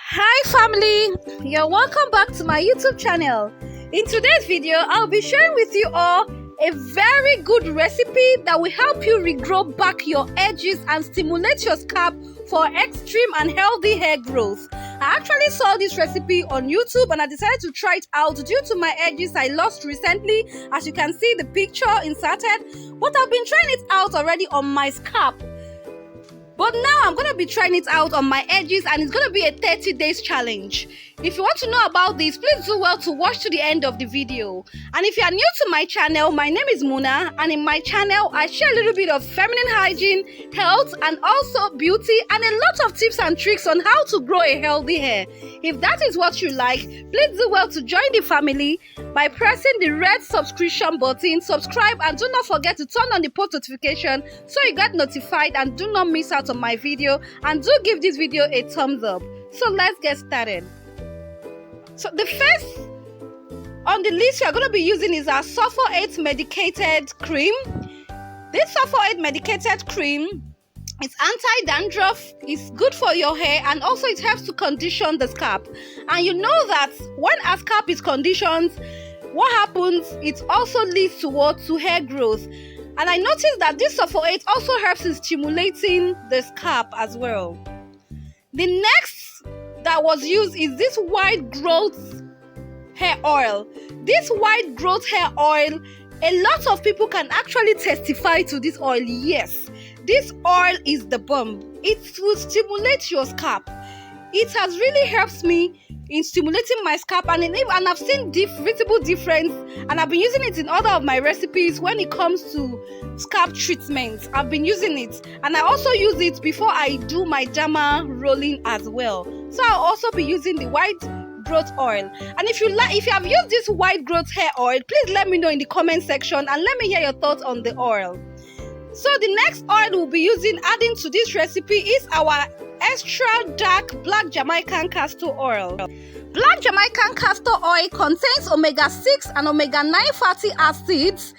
Hi family, you're welcome back to my YouTube channel. In today's video, I'll be sharing with you all a very good recipe that will help you regrow back your edges and stimulate your scalp for extreme and healthy hair growth. I actually saw this recipe on YouTube and I decided to try it out due to my edges I lost recently. As you can see the picture inserted, but I've been trying it out already on my scalp. But now I'm going to be trying it out on my edges and it's going to be a 30 days challenge. If you want to know about this, please do well to watch to the end of the video. And if you are new to my channel, my name is Muna, and in my channel I share a little bit of feminine hygiene, health, and also beauty, and a lot of tips and tricks on how to grow a healthy hair. If that is what you like, please do well to join the family by pressing the red subscription button, subscribe, and do not forget to turn on the post notification so you get notified and do not miss out on my video, and do give this video a thumbs up. So let's get started. So the first on the list we are going to be using is our Sulphur Medicated Cream. This Sulphur Medicated Cream is anti-dandruff, it's good for your hair, and also it helps to condition the scalp. And you know that when a scalp is conditioned, what happens? It also leads to hair growth. And I noticed that this Sulphur also helps in stimulating the scalp as well. The next that was used is this white growth hair oil. This white growth hair oil, a lot of people can actually testify to this oil. Yes, this oil is the bomb. It will stimulate your scalp. It has really helped me in stimulating my scalp, and I've seen visible difference, and I've been using it in other of my recipes when it comes to scalp treatments. I've been using it, and I also use it before I do my derma rolling as well. So I'll also be using the white growth oil. And if you have used this white growth hair oil, please let me know in the comment section and let me hear your thoughts on the oil. So the next oil we'll be adding to this recipe is our extra dark black Jamaican castor oil. Black Jamaican castor oil contains omega-6 and omega-9 fatty acids,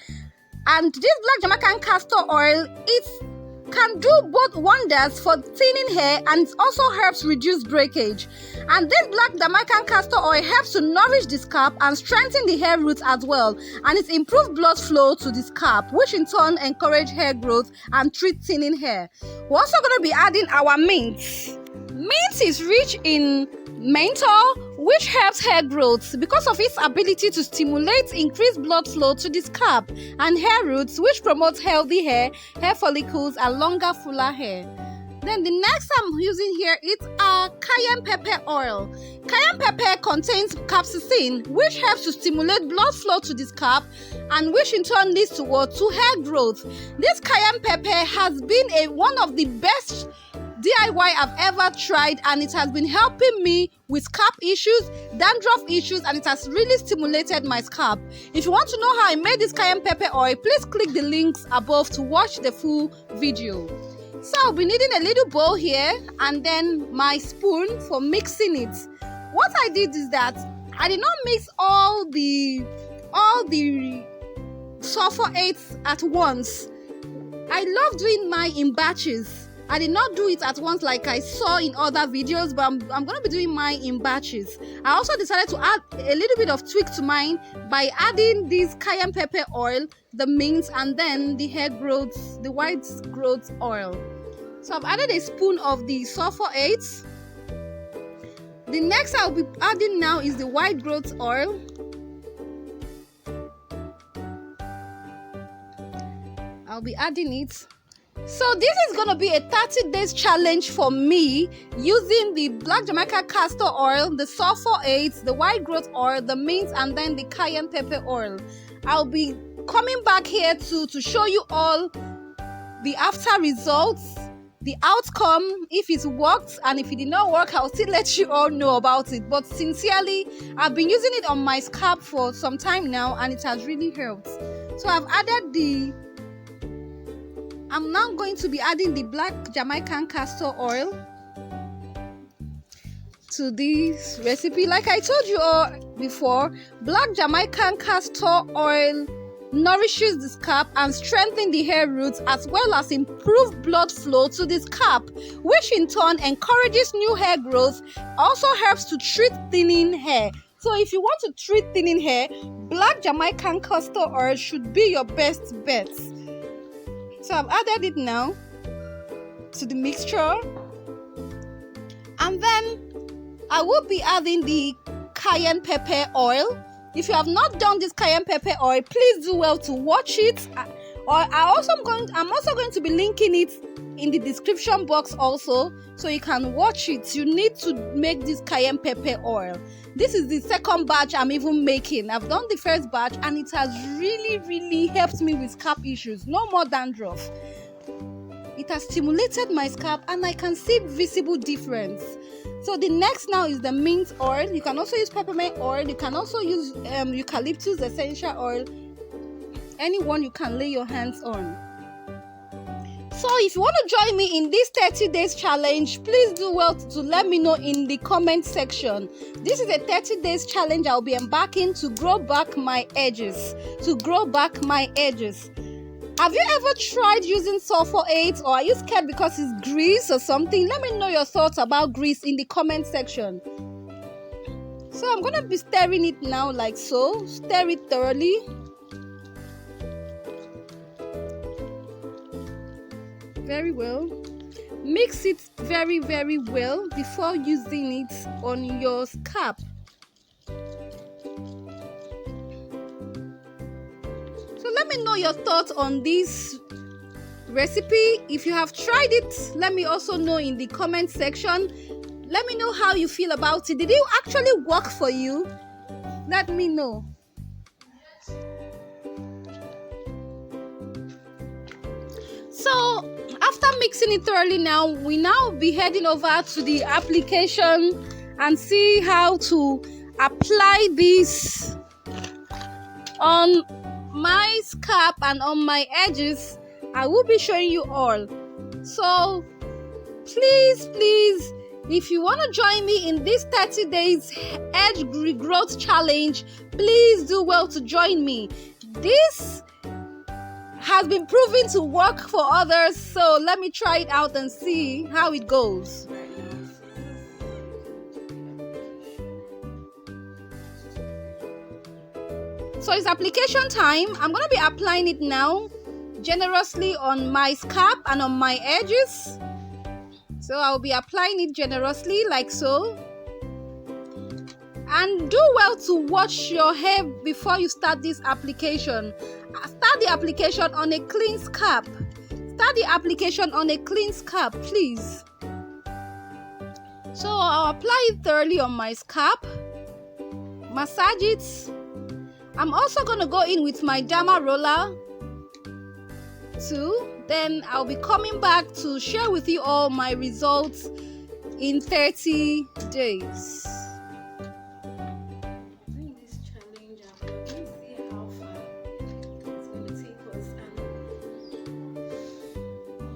and this black Jamaican castor oil, it can do both wonders for thinning hair and it also helps reduce breakage. And this black Jamaican castor oil helps to nourish the scalp and strengthen the hair roots as well, and it improves blood flow to the scalp, which in turn encourage hair growth and treat thinning hair. We're also going to be adding our mint. Mint is rich in menthol, which helps hair growth because of its ability to stimulate increased blood flow to the scalp and hair roots, which promotes healthy hair follicles, and longer, fuller hair. Then the next I'm using here is our Cayenne Pepper Oil. Cayenne pepper contains capsaicin, which helps to stimulate blood flow to the scalp, and which in turn leads to hair growth. This Cayenne pepper has been one of the best DIY I've ever tried, and it has been helping me with scalp issues, dandruff issues, and it has really stimulated my scalp. If you want to know how I made this Cayenne Pepper Oil, please click the links above to watch the full video. So I'll be needing a little bowl here and then my spoon for mixing it. What I did is that I did not mix all the sulfur at once. I love doing mine in batches. I did not do it at once like I saw in other videos, but I'm going to be doing mine in batches. I also decided to add a little bit of tweak to mine by adding this Cayenne Pepper Oil, the mint, and then the the white growth oil. So I've added a spoon of the sulfur. The next I'll be adding now is the white growth oil. I'll be adding it. So this is going to be a 30 days challenge for me using the black Jamaican castor oil, the sulfur, the white growth oil, the mint, and then the Cayenne Pepper Oil. I'll be coming back here to show you all the after results, the outcome, if it's worked, and if it did not work, I'll still let you all know about it. But sincerely, I've been using it on my scalp for some time now and it has really helped. So I've added I'm now going to be adding the black Jamaican castor oil to this recipe. Like I told you all before, black Jamaican castor oil nourishes the scalp and strengthens the hair roots, as well as improve blood flow to the scalp, which in turn encourages new hair growth. Also helps to treat thinning hair. So if you want to treat thinning hair, black Jamaican castor oil should be your best bet. So I've added it now to the mixture, and then I will be adding the cayenne pepper oil. If you have not done this cayenne pepper oil, please do well to watch it. I'm also going to be linking it in the description box also, so you can watch it. You need to make this cayenne pepper oil. This is the second batch I'm even making. I've done the first batch and it has really helped me with scalp issues. No more dandruff. It has stimulated my scalp and I can see visible difference. So the next now is the mint oil. You can also use peppermint oil. You can also use eucalyptus essential oil. Anyone you can lay your hands on. So if you want to join me in this 30 days challenge, please do well to let me know in the comment section. This is a 30 days challenge I'll be embarking to grow back my edges. Have you ever tried using sulphate, or are you scared because it's grease or something? Let me know your thoughts about grease in the comment section. So I'm going to be stirring it now like so. Stir it thoroughly. Very well. Mix it very well before using it on your scalp. Let me know your thoughts on this recipe. If you have tried it, let me also know in the comment section. Let me know how you feel about it. Did it actually work for you? Let me know. So after mixing it thoroughly, now we now be heading over to the application and see how to apply this on my scalp and on my edges. I will be showing you all. So please, if you want to join me in this 30 days edge regrowth challenge, please do well to join me. This has been proven to work for others, so let me try it out and see how it goes. So it's application time. I'm going to be applying it now generously on my scalp and on my edges. So I'll be applying it generously like so. And do well to wash your hair before you start this application. Start the application on a clean scalp. Please. So I'll apply it thoroughly on my scalp. Massage it. I'm also going to go in with my derma roller too. Then I'll be coming back to share with you all my results in 30 days. Doing this challenge, I'm going to see how far it's going to take us, and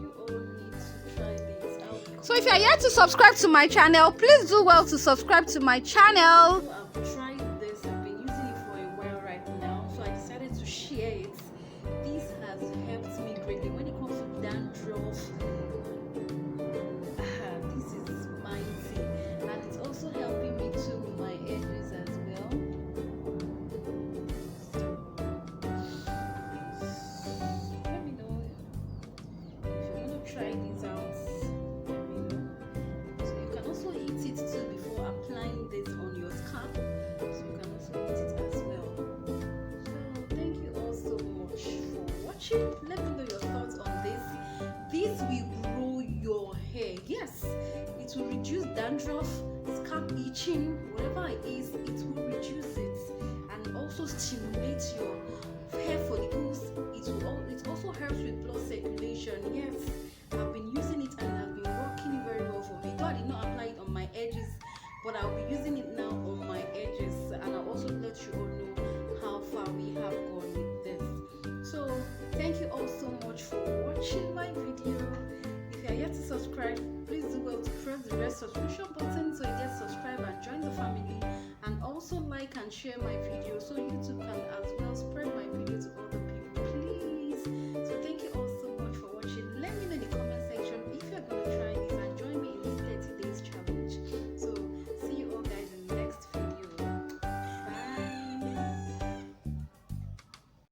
you all need to try this. So if you are yet to subscribe to my channel, please do well to subscribe to my channel. Let me know your thoughts on this. This will grow your hair. Yes, it will reduce dandruff, scalp itching, whatever it is, it will reduce it, and also stimulate your hair follicles. It also helps with blood circulation. Yes, I've been using it and it has been working very well for me. Though I did not apply it on my edges, but I'll be using it now on my edges, and I'll also let you all know how far we have gone with this. So thank you all so much for watching my video. If you are yet to subscribe, please do well to press the red subscription button so you get subscribed and join the family, and also like and share my video